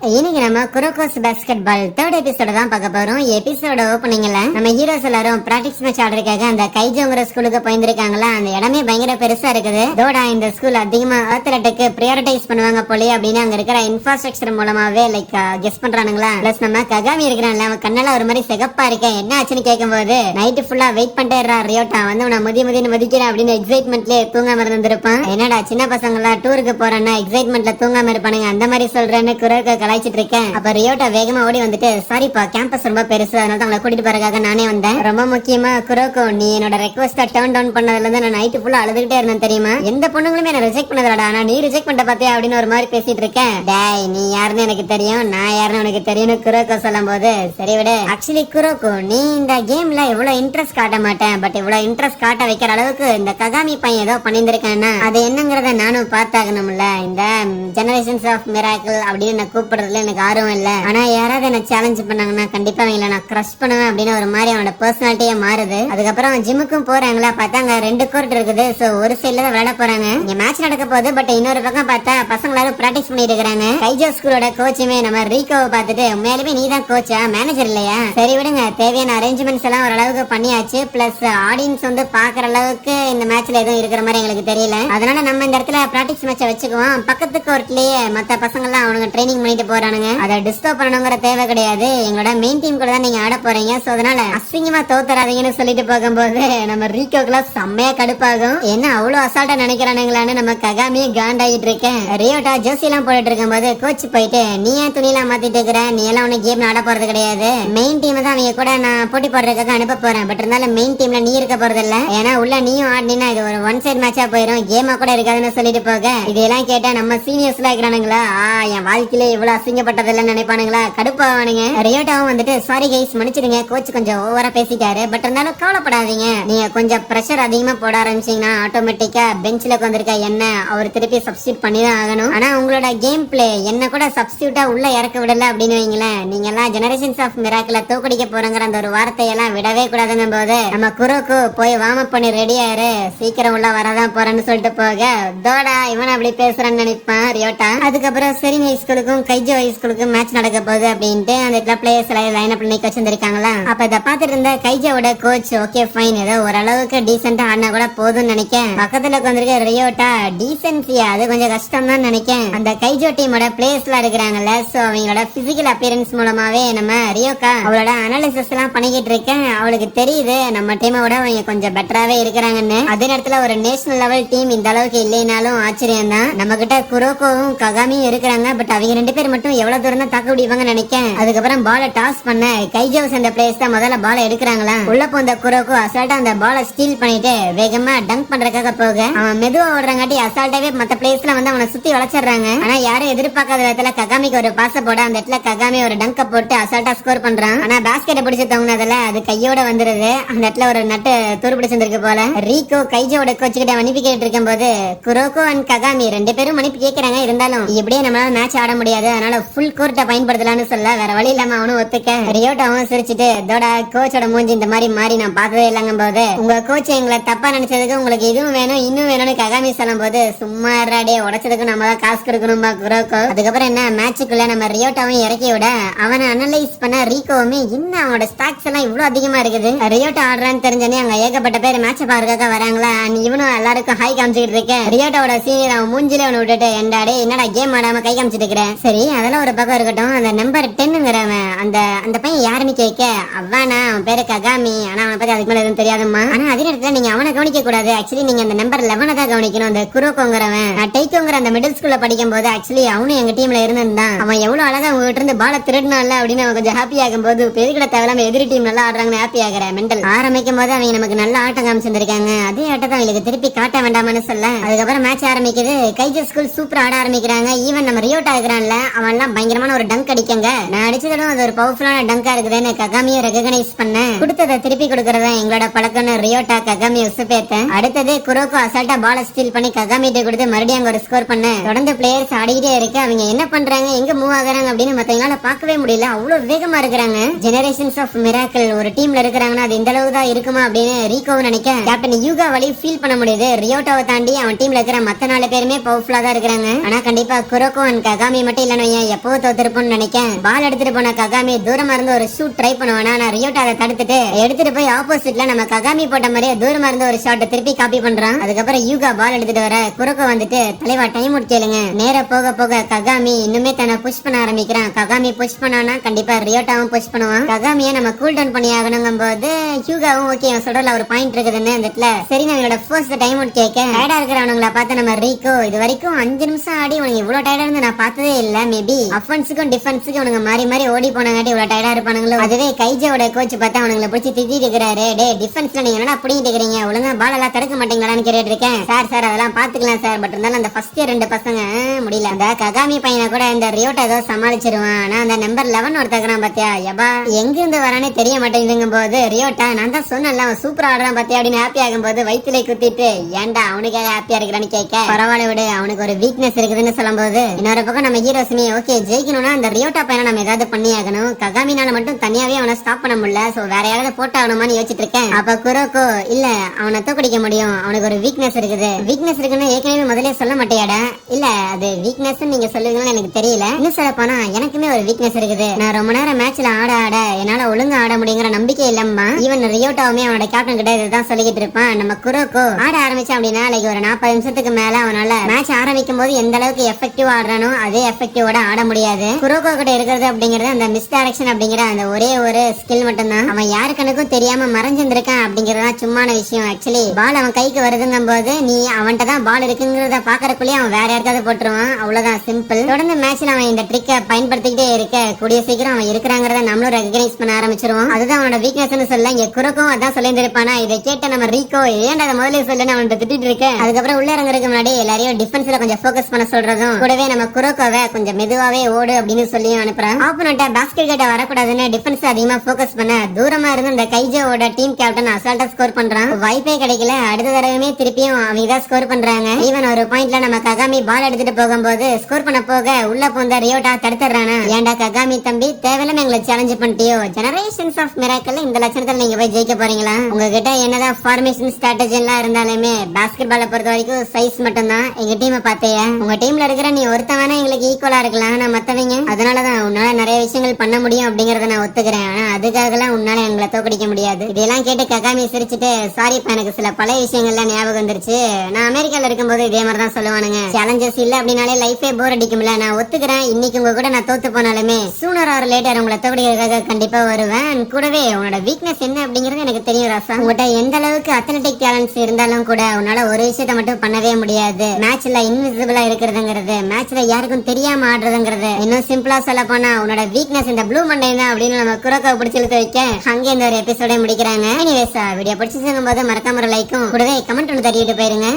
இன்னைக்கு நம்ம குரோகோஸ் பாஸ்கெட் பால் தேர்ட் எபிசோட தான் பார்க்க போறோம். எபிசோட ஓப்பனிங்ல நம்ம ஹீரோஸ் எல்லாரும் பிராக்டிஸ் மேட்ச் ஆடுறதுக்காக அந்த கைஜோங்கிற ஸ்கூலுக்கு போயிருக்காங்களா. அந்த இடமே பயங்கர பெருசா இருக்குது. தோடா இந்த ஸ்கூல் அதிகமா அத்லெட்டுக்கு பிரையாரிட்டைஸ் பண்ணுவாங்க போலயே அப்படின்னு அங்க இருக்கிற இன்ஃப்ராஸ்ட்ரக்சர் மூலமாவே லைக் கெஸ் பண்றானுங்களா. பிளஸ் நம்ம ககாமி இருக்கிறான்ல, அவன் கண்ணெல்லாம் ஒரு மாதிரி சிகப்பா இருக்கேன், என்ன ஆச்சுன்னு கேட்கும் போது நைட்டு ஃபுல்லா வெயிட் பண்ணிட்டே ரியோட்டா வந்து உன முதின்னு மதிக்கிறேன் அப்படின்னு எக்ஸைட்மெண்ட்லயே தூங்காம இருந்திருப்பான். என்னடா சின்ன பசங்க எல்லாம் டூருக்கு போறேன்னா எக்ஸைட்மெண்ட்ல தூங்காம இருப்பானுங்க, அந்த மாதிரி சொல்றேன்னு குரோக்கோ கலாய்ச்சிட்டு இருக்கேன். அப்ப ரியோட்டா வேகமா ஓடி வந்துட்டு, சாரிப்பா கேம்பஸ் ரொம்ப பெருசு, அதனால தான் உங்களை கூட்டிட்டு போறதுக்காக நானே வந்தேன். ரொம்ப முக்கியமா குரோக்கோ, நீ என்னோட ரெக்வஸ்ட டர்ன் டவுன் பண்ணதுல இருந்து நான் நைட்டு ஃபுல்லா அழுதுகிட்டே இருந்தேன் தெரியுமா. எந்த பொண்ணுங்களுமே என்ன ரிஜெக்ட் பண்ணதடா, ஆனா நீ ரிஜெக்ட் பண்ண பாத்தியா அப்படின்னு ஒரு மாதிரி பேசிட்டு இருக்கேன். டேய் நீ யாருன்னு எனக்கு தெரியும், நான் யாருன்னு உனக்கு தெரியும்னு குரோக்கோ சொல்லும் போது, சரி விடு. ஆக்சுவலி குரோக்கோ, நீ இந்த கேம்ல இவ்வளவு இன்ட்ரெஸ்ட் காட்ட மாட்டேன், பட் இவ்வளவு இன்ட்ரெஸ்ட் காட்ட வைக்கிற அளவுக்கு இந்த ககாமி பையன் ஏதோ பண்ணிருக்கானா, அது என்னங்கறத நானும் பார்த்தாகணும்ல. இந்த ஜெனரேஷன்ஸ் ஆஃப் மிராக்கிள் அப்படின்னு நான் கூப்பிடுறதுல எனக்கு ஆர்வம் இல்ல, ஆனா யாராவது என்ன சேலஞ்ச் பண்ணாங்கன்னா கண்டிப்பா அவங்கள நான் கிரஷ் பண்ணுவேன் அப்படின்னு ஒரு மாதிரி அவனோட பர்சனாலிட்டியே மாறுது. அதுக்கப்புறம் ஜிம்முக்கும் போறாங்களா, பார்த்தா அங்க 2 கோர்ட் இருக்குது. சோ ஒரு சைட்ல தான் விளையாட போறாங்க, இங்க மேட்ச் நடக்க போகுது. பட் இன்னொரு பக்கம் பார்த்தா பசங்க எல்லாரும் பிராக்டிஸ் பண்ணிட்டு இருக்காங்க. கைஜோ ஸ்கூலோட கோச்சுமே நம்ம ரீகோவை பார்த்துட்டு, உண்மையாலுமே நீ தான் கோச்சா, மேனேஜர் இல்லையா, சரி விடுங்க, தேவையான அரேஞ்ச்மெண்ட்ஸ் எல்லாம் ஓரளவுக்கு பண்ணியாச்சு. பிளஸ் ஆடியன்ஸ் வந்து பாக்குற அளவுக்கு இந்த மேட்ச்ல எதுவும் இருக்கிற மாதிரி எங்களுக்கு தெரியல, அதனால நம்ம இந்த இடத்துல பிராக்டிஸ் மேட்ச வச்சுக்குவோம். பக்கத்து கோர்ட்லயே மத்த பசங்க எல்லாம் அவனுங்க ட்ரைனிங் பண்ணிட்டு போறானுங்க, அதை டிஸ்டர்ப் பண்ணணுங்கிற தேவை கிடையாது. எங்களோட மெயின் டீம் கூட தான் நீங்க ஆட போறீங்க, சோ அதனால அசிங்கமா தோத்துறாதீங்கன்னு சொல்லிட்டு போகும்போது நம்ம ரீகோக்குலாம் செம்மையா கடுப்பாகும். என்ன அவ்வளவு அசால்ட்டா நினைக்கிறானுங்களான்னு நம்ம ககாமியே காண்டாயிட்டு இருக்கேன். ரியோட்டா ஜெர்சி எல்லாம் போட்டுட்டு இருக்கும் போது கோச் போயிட்டு, நீ ஏன் துணியெல்லாம் மாத்திட்டு இருக்கிற, நீ எல்லாம் ஒண்ணு கேம் ஆட போறது கிடையாது, மெயின் டீம் தான் அவங்க கூட நான் போட்டி போடுறதுக்காக அனுப்ப போறேன், பட் இருந்தாலும் மெயின் டீம்ல நீ இருக்க போறது இல்ல, ஏன்னா உள்ள நீயும் ஆடினா இது ஒரு ஒன் சைட் மேட்சா போயிடும், கேமா கூட இருக்காதுன்னு சொல்லிட்டு போக, இதெல்லாம் கேட்டா நம்ம சீனியர்ஸ்ல இருக்கிறானுங்களா, என் வாழ்க்கையில இவ்வளவு அசிங்கப்பட்டது இல்லைன்னு நினைப்பானுங்களா, கடுப்பாவானுங்க. ரியோட்டாவும் வந்துட்டு, சாரி கைஸ் மன்னிச்சிடுங்க, கோச் கொஞ்சம் ஓவரா பேசிட்டாரு, பட் இருந்தாலும் கவலைப்படாதீங்க, நீங்க கொஞ்சம் பிரஷர் அதிகமா போட ஆரம்பிச்சீங்கன்னா ஆட்டோமேட்டிக்கா பெஞ்ச்ல உட்காந்துருக்க என்ன அவர் திருப்பி சப்ஸ்டியூட் பண்ணி தான் ஆகணும். ஆனா உங்களோட கேம் பிளே என்ன கூட சப்ஸ்டியூட்டா உள்ள இறக்க விடல அப்படின்னு வைங்களேன், நீங்க எல்லாம் ஜெனரேஷன்ஸ் ஆஃப் மிராக்கிள தோக்கடிக்க போறங்கிற அந்த ஒரு வார்த்தையெல்லாம் விடவே கூடாதுங்க போது, நம்ம குரோக்கு போய் வார்ம் அப் பண்ணி ரெடி ஆயிரு, சீக்கிரம் உள்ள வரதான் போறேன்னு சொல்லிட்டு போக, தோடா இவன் அப்படி பேசுறான்னு நினைப்பான் ரியோட்டா. அதுக்கப்புறம் செரின் ஹை ஸ்கூலுக்கும் கைஜோ ஹை ஸ்கூலுக்கும் மேட்ச் நடக்க போகுது அப்படின்ட்டு அந்த பிளேயர்ஸ் எல்லாம் லைன் அப் பண்ணி வச்சிருந்திருக்காங்களா. அப்ப இதை பார்த்துட்டு இருந்த கைஜோட கோச், ஓகே ஃபைன், ஏதோ ஓரளவுக்கு டீசென்டா ஆடினா கூட போதும்னு நினைக்கேன். பக்கத்துல உட்காந்துருக்க ரியோட்டா, டீசென்சியா அது கொஞ்சம் கஷ்டம் தான் நினைக்கேன். அந்த கைஜோ டீமோட பிளேயர்ஸ் எல்லாம் இருக்கிறாங்கல்ல, சோ அவங்களோட பிசிக்கல் அப்பியரன்ஸ் மூலமாவே நம்ம ரியோக்கா அவளோட அனாலிசிஸ் எல்லாம் பண்ணிக்கிட்டு இருக்கேன். அவளுக்கு தெரியுது நம்ம டீமோட அவங்க கொஞ்சம் பெட்டராவே இருக்கிறாங்கன்னு. அதே நேரத்துல ஒரு நேஷனல் லெவல் டீம் இந்த அளவுக்கு இல்லைனாலும் ஆச்சரியம் தான். நம்ம கிட்ட குரோக்கோவும் ககாமியும் இருக்கிறாங்க, பட் அவங்க 2 பேர் மட்டும் எவ்வளவு தூரம் தான் தாக்க முடியுவாங்கன்னு நினைக்கேன். அதுக்கப்புறம் பாலை டாஸ் பண்ண கைஜோ சேர்ந்த பிளேயர்ஸ் தான் முதல்ல பாலை எடுக்கிறாங்களா. உள்ள போந்த குரோக்கோ அசால்ட்டா அந்த பாலை ஸ்டீல் பண்ணிட்டு வேகமா டங்க் பண்றதுக்காக போக, அவன் மெதுவா ஓடுறாங்காட்டி அசால்ட்டாவே மத்த பிளேயர்ஸ்ல வந்து அவனை சுத்தி வளைச்சிடுறாங்க. ஆனா யாரும் எதிர்பார்க்காத விதத்துல ககாமிக்கு ஒரு பாச போட அந்த இடத்துல ககாமி ஒரு டங்க போட்டு அசால்ட்டா ஸ்கோர் பண்றான். ஆனா பாஸ்கெட்டை பிடிச்சு தவங்கினதுல அது கையோட வந்துருது. அந்த இடத்துல ஒரு நட்டு துரு பிடிச்சிருக்கு போல. ரீகோ கைஜோட கோச்சுக்கிட்ட மன்னிப்பு கேட்டு இருக்கும் போது குரோக்கோ அண்ட் ககாமி 2 பேரும் மன்னிப்பு கேட்கறாங்க. இருந்தாலும் இப்படியே நம்மளால மேட்ச் ஆட முடியாது, அதனால ஃபுல் கோர்ட்டை பயன்படுத்தலாம்னு சொல்ல வேற வழி இல்லாம அவனும் ஒத்துக்க, ரியோட்டாவும் சிரிச்சுட்டு, இதோட கோச்சோட மூஞ்சி இந்த மாதிரி மாறி நான் பார்த்ததே இல்லங்க போது, உங்க கோச் எங்களை தப்பா நினைச்சதுக்கு உங்களுக்கு இதுவும் வேணும் இன்னும் வேணும்னு ககாமி சொல்லும் போது, சும்மா இருடாடே, உடைச்சதுக்கு நம்ம தான் காசு கொடுக்கணும்பா குரோக்கோ. அதுக்கப்புறம் என்ன மேட்சுக்குள்ள நம்ம ரியோட்டாவும் இறக்கி விட அவனை அனலைஸ் பண்ண ரீகோவுமே, இன்னும் அவனோட ஸ்டாக்ஸ் எல்லாம் இவ்வளவு அதிகமா இருக்குது, ரியோட்டா ஆடுறான்னு தெரிஞ்சனே அங்க ஏகப்பட்ட பேர் மேட்ச பாருக்காக வராங்களா. இவனும் எல்லாருக்கும் ஹை காமிச்சுக்கிட்டு இருக்கேன். ரியோட்டாவோட சீனியர் அவன் மூஞ்சில அவனை விட்டுட்டு, என்னடா கேம் ஆடாம கை காமிச்சிட்டு இருக்கிறேன். சரி அதெல்லாம் ஒரு பக்கம் இருக்கட்டும், அந்த நம்பர் 10ங்கிறவன் அந்த பையன் யாருன்னு கேட்க, அவனா அவன் பேரு ககாமி, ஆனா அவனை பத்தி அதுக்கு மேல எதுவும் தெரியாதுமா. ஆனா அதே நேரத்துல நீங்க அவனை கவனிக்க கூடாது, ஆக்சுவலி நீங்க அந்த நம்பர் 11 தான் கவனிக்கணும். அந்த குரோக்கோங்கிறவன் நான் டெய்கோங்கிற அந்த மிடில் ஸ்கூல்ல படிக்கும் போது ஆக்சுவலி அவனும் எங்க டீம்ல இருந்திருந்தான். அவன் எவ்வளவு அழகா உங்ககிட்ட இருந்து பால திருடினால அப்படின்னு அவன் கொஞ்சம் ஹாப்பி ஆகும் போது, பெருகிட தேவையில்லாம எதிரி டீம் நல்லா ஆடுறாங்கன்னு ஹாப்பி ஆகிற மெண்டல். ஆரம்பிக்கும் போது அவங்க நமக்கு நல்ல ஆட்டம் காமிச்சிருக்காங்க, அதே ஆட்டத்தை அவங்களுக்கு திருப்பி காட்ட வேண்டாம்னு சொல்ல, அதுக்கப்புறம் மேட்ச் ஆரம்பிக்குது. கைஜோ ஸ்கூல் சூப்பரா ஆட ஆரம்பிக்கிறாங்க. ஈவன் நம்ம ரியோட்டா இருக்கிறான்ல, அவன் எல்லாம் பயங்கரமான ஒரு டங்க் அடிக்கங்க. நான் அடிச்சதும் அது ஒரு பவர்ஃபுல்லான டங்கா இருக்குதுன்னு ககாமியை ரெகனைஸ் பண்ண, கொடுத்ததை திருப்பி கொடுக்கறதா எங்களோட பழக்கம்னு ரியோட்டா ககாமியை உசுப்பேத்த. அடுத்தது குரோக்கோ அசால்ட்டா பால ஸ்டீல் பண்ணி ககாமிட்ட கொடுத்து மறுபடியும் அங்க ஒரு ஸ்கோர் பண்ண, தொடர்ந்து பிளேயர்ஸ் ஆடிக்கிட்டே இருக்கு. அவங்க என்ன பண்றாங்க, எங்க மூவ் ஆகுறாங்க அப்படின்னு மத்தவங்களால பார்க்கவே முடியல, அவ்வளவு வேகமா இருக்கிறாங்க. ஜெனரேஷன்ஸ் ஆஃப் மிராக்கிள் ஒரு டீம்ல இருக்கிறாங்கன்னா அது இந்த அளவு தான் இருக்குமா அப்படின்னு ரீகோவும் நினைக்க, கேப்டன் யூகா வழி ஃபீல் பண்ண முடியுது. ரியோட்டாவை தாண்டி அவன் டீம்ல இருக்கிற மத்த 4 பேருமே பவர்ஃபுல்லா தான் இருக்கிறாங்க. ஆனா கண்டிப்பா குரோக்கோ அண்ட் ககாமி மட்டும் இல்லன்னு பையன் எப்போ தோத்திருப்போம்னு நினைக்கேன். பால் எடுத்துட்டு போன ககாமி தூரமா இருந்து ஒரு ஷூட் ட்ரை பண்ணுவானா, நான் ரியோட்டா அதை தடுத்துட்டு எடுத்துட்டு போய் ஆப்போசிட்ல நம்ம ககாமி போட்ட மாதிரியே தூரமா இருந்து ஒரு ஷாட் திருப்பி காப்பி பண்றான். அதுக்கப்புறம் யூகா பால் எடுத்துட்டு வர குரோக்கோ வந்துட்டு தலைவா டைம் அவுட் கேளுங்க. நேர போக போக ககாமி இன்னுமே தன்னை புஷ் பண்ண ஆரம்பிக்கிறான். ககாமி புஷ் பண்ணானா கண்டிப்பா ரியோட்டாவும் புஷ் பண்ணுவான். ககாமியை நம்ம கூல் டவுன் பண்ணி ஆகணுங்கும் போது யூகாவும் ஓகே சொல்றதுல ஒரு பாயிண்ட் இருக்குதுன்னு அந்த இடத்துல சரி நம்மளோட ஃபர்ஸ்ட் டைம் அவுட் கேட்க டயர்டா இருக்கிறவனுங்களை பார்த்து நம்ம ரீகோ இது வரைக்கும் 5 நிமிஷம் ஆடி உனக்கு இவ்வளவு டயர்டா இருந்து நான் பார்த்ததே இல்ல. மேபி அஃபென்ஸுக்கும் டிஃபென்ஸுக்கும் உனக்கு மாறி மாறி ஓடி போனங்காட்டி இவ்வளவு டயர்டா இருப்பானுங்களோ. அதுவே கைஜோட கோச் பார்த்தா அவனுங்களை பிடிச்சி திட்டிட்டு இருக்கிறாரு. டே டிஃபென்ஸ்ல நீங்க என்னடா பிடிக்கிட்டு இருக்கிறீங்க, ஒழுங்கா பால் எல்லாம் தடுக்க மாட்டீங்களான்னு கேட்டு இருக்கேன். சார் அதெல்லாம் பாத்துக்கலாம் சார், பட் இருந்தாலும் அந்த ஃபர்ஸ்ட் இயர் 2 பசங்க முடியல. அந்த ககாமி பையனை கூட இந்த ரியோட்டா ஏதோ சமாளிச்சிருவான். ஆனா அந்த நம்பர் 11 ஒருத்தக்கிறான் பாத்தியா, எபா எங்க இருந்து வரானே தெரிய மாட்டேங்குதுங்கும் போது ரியோட்டா நான் தான் சொன்னல அவன் சூப்பரா ஆடுறான் பாத்தியா அப்படின்னு ஹாப்பி ஆகும் போது வயிற்றுல குத்திட்டு ஏன்டா அவனுக்காக ஹாப்பியா இருக்கிறான்னு கேட்க பரவாயில்ல விடு அவனுக்கு ஒரு வீக்னஸ் இருக்குதுன்னு சொல்லும் போது இன்னொரு பக்கம் நம்ம ஹீரோஸ்மே ஓகே ஜெயிக்கணும்னா அந்த ரியோட்டா பையனை நம்ம ஏதாவது பண்ணி ஆகணும். ககாமினால மட்டும் தனியாவே அவனை ஸ்டாப் பண்ண முடியல. சோ வேற யாராவது போட்டு ஆகணுமான்னு யோசிச்சுட்டு இருக்கேன். அப்ப குரோக்கோ இல்ல அவனை தோக்கடிக்க முடியும், அவனுக்கு ஒரு வீக்னஸ் இருக்குது. வீக்னஸ் இருக்குன்னு ஏற்கனவே முதல்ல சொல்ல மாட்டேயாடா. இல்ல அது வீக்னஸ் நீங்க சொல்லுவீங்கன்னு எனக்கு தெரியல. இன்னும் சொல்ல போனா எனக்குமே ஒரு வீக்னஸ் இருக்குது. நான் ரொம்ப நேரம் மேட்ச்ல ஆட என்னால ஒழுங்கா ஆட முடியுங்கிற நம்பிக்கை இல்லம்மா. ஈவன் ரியோட்டாவுமே அவனோட கேப்டன் கிட்ட இதுதான் சொல்லிக்கிட்டு இருப்பான். நம்ம குரோக்கோ ஆட ஆரம்பிச்சான் அப்படின்னா ஒரு 40 நிமிஷத்துக்கு மேல அவனால மேட்ச் ஆரம்பிக்கும் போது எந்த அளவுக்கு எஃபெக்டிவா ஆடுறானோ அதே எஃபெக்டிவோட ஆட முடியாது. குரோக்கோ கிட்ட இருக்கிறது அப்படிங்கறது அந்த மிஸ் டைரக்ஷன் அப்படிங்கிற அந்த ஒரே ஒரு ஸ்கில் மட்டும் தான். அவன் யாரு கணக்கும் தெரியாம மறைஞ்சிருக்கான் அப்படிங்கறதா சும்மான விஷயம். ஆக்சுவலி பால் அவன் கைக்கு வருதுங்கும் போது நீ அவன்கிட்ட தான் பால் இருக்குங்கிறத பாக்கறக்குள்ளே அவன் வேற யாருக்காவது போட்டுருவான். அவ்வளவுதான் சிம்பிள். தொடர்ந்து மேட்ச்ல அவன் இந்த ட்ரிக்கை பயன்படுத்திக்கிட்டே இருக்க கூடிய சீக்கிரம் அவன் இருக்கிறாங்கிறத நம்மளும் ரெகனைஸ் பண்ண ஆரம்பிச்சிருவோம். அதுதான் அவனோட வீக்னஸ் சொல்ல இங்க குரோக்கோ அதான் சொல்லியிருப்பானா. இதை கேட்ட நம்ம ரீகோ ஏன்டா அதை முதல்ல சொல்லுன்னு அவன் திட்டிட்டு இருக்கேன். அதுக்கப்புறம் உள்ள இறங்குறதுக்கு முன்னாடி எல்லாரையும் டிஃபென்ஸ்ல கொஞ்சம் ஃபோக்கஸ் பண்ண சொல்றதும் கூடவே நம்ம குரோக்கோவை கொஞ்சம் மெதுவாவே ஓடு அப்படின்னு சொல்லி அனுப்புறான். ஆப்போனன்ட்ட பாஸ்கெட் கிட்ட வரக்கூடாதுன்னு டிஃபென்ஸ் அதிகமா ஃபோக்கஸ் பண்ண தூரமா இருந்து இந்த கைஜோட டீம் கேப்டன் அசால்ட்டா ஸ்கோர் பண்றான். வாய்ப்பே கிடைக்கல. அடுத்த தடவையுமே திருப்பியும் அவங்க தான் ஸ்கோர் பண்றாங்க. ஈவன் ஒரு பாயிண்ட்ல நம்ம ககாமி பால் எடுத்துட்டு போகும்போது ஸ்கோர் பண்ண போக உள்ள போந்த ரியோட்டா தடுத்துறானா. ஏன்டா ககாமி தம்பி தேவையில்லாம எங்களை சேலஞ்ச் பண்ணிட்டியோ, ஜெனரேஷன்ஸ் ஆஃப் மிராக்கிள் இந்த லட்சணத்துல நீங்க போய் ஜெயிக்க போறீங்களா? உங்ககிட்ட என்னதான் ஃபார்மேஷன் ஸ்ட்ராட்டஜி எல்லாம் இருந்தாலுமே பாஸ்கெட் பாலை பொறுத்த வரைக்கும் சைஸ் மட்டும் தான். எங்க டீமை பாத்தியா, உங்க டீம்ல இருக்கிற நீ ஒருத்தவனா எங்களுக்கு ஈக்குவலா இருக்கலாம். நான் மத்தவங்க அதனாலதான் உன்னால நிறைய விஷயங்கள் பண்ண முடியும் அப்படிங்கறத நான் ஒத்துக்கிறேன். ஆனா அதுக்காக எல்லாம் உன்னால எங்களை தோக்கடிக்க முடியாது. இதெல்லாம் கேட்டு ககாமி சிரிச்சுட்டு சாரிப்பா எனக்கு சில பழைய விஷயங்கள்லாம் ஞாபகம் வந்துருச்சு. நான் அமெரிக்கால இருக்கும்போது இதே மாதிரி தான் சொல்லுவானுங்க. சேலஞ்சஸ் இல்ல அப்படின்னாலே லைஃபே போர் அடிக்கும்ல. நான் ஒத்துக்கிறேன். இன்னைக்கு உங்க கூட நான் தோத்து போனாலுமே சூனர் ஆர் லேட்டர் உங்களை தோக்கடிக்கிறதுக்காக கண்டிப்பா வருவேன். கூடவே உன்னோட வீக்னஸ் என்ன அப்படிங்கறது எனக்கு தெரியும் ராசா. உங்கள்கிட்ட எந்த அளவுக்கு அத்லெட்டிக் டேலண்ட்ஸ் இருந்தாலும் கூட உன்னால ஒரு விஷயத்த மட்டும் பண்ணவே முடியாது. மேட்ச்ல இன்விசிபிளா இருக்கிறதுங்கிறது, மேட்ச்ல யாருக்கும் தெரியாம ஆடுறதுங்கிறது. இன்னும் சிம்பிளா சொல்ல போனா உன்னோட வீக்னஸ் இந்த ப்ளூ மண்டே தான் அப்படின்னு நம்ம குரோக்கோ பிடிச்சி இழுத்து வைக்க அங்கே இந்த ஒரு எபிசோட முடிக்கிறாங்க. எனிவேஸ் வீடியோ பிடிச்சிருக்கும் போது மறக்காம ஒரு லைக்கும் கூடவே கமெண்ட் ஒன்று தட்டிட்டு போயிருங்க.